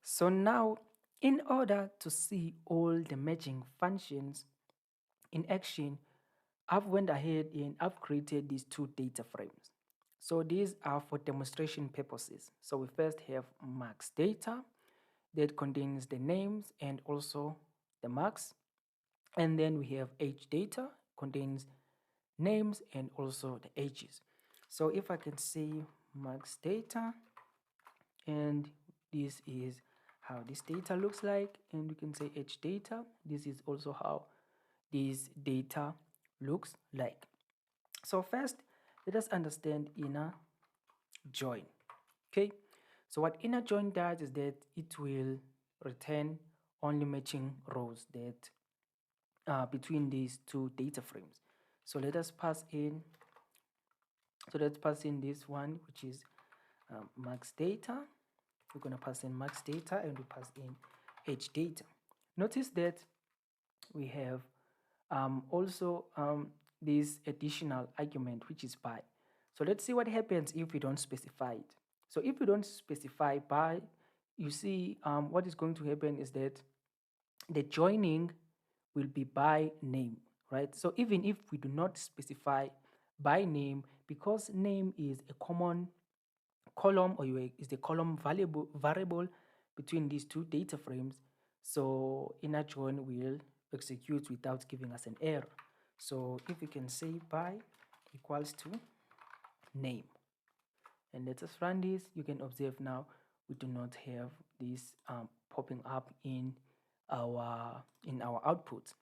So now, in order to see all the matching functions in action, I've went ahead and I've created these two data frames. So these are for demonstration purposes. So we first have max data that contains the names and also the marks. And then we have age data, contains names and also the ages. So if I can say max data, and this is how this data looks like, and we can say age data, this is also how this data looks like. So first, let us understand inner join. Okay, so what inner join does is that it will return only matching rows that between these two data frames. So let us pass in, so let's pass in this one, which is max data. We're going to pass in max data and we pass in age data. Notice that we have also this additional argument, which is by. So let's see what happens if we don't specify it. So if we don't specify by, you see what is going to happen is that the joining will be by name, right? So even if we do not specify by name, because name is a common column, or is the column variable between these two data frames, so inner join will execute without giving us an error. So if we can say by equals to name, and let us run this, you can observe now we do not have this popping up in our output.